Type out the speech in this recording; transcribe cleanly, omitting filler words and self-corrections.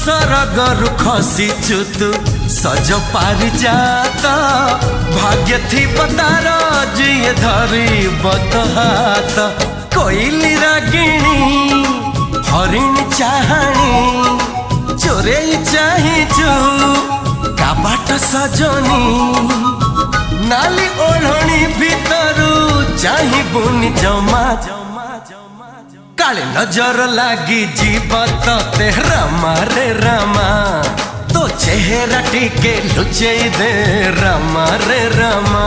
सरगरु खसीचु तू सज पारि जात भाग्य थी तार जिए धरी बत हाथ कोइली रागिणी हरिण चाहाणी चोरे चाहिचु काबाट सजनी नाली ओढ़णी भीतरू चाहिबुनी जमा काले नजर लागी जीव ते रामा रे रामा तो चेहरा टिके लुचे दे रामा रे रामा।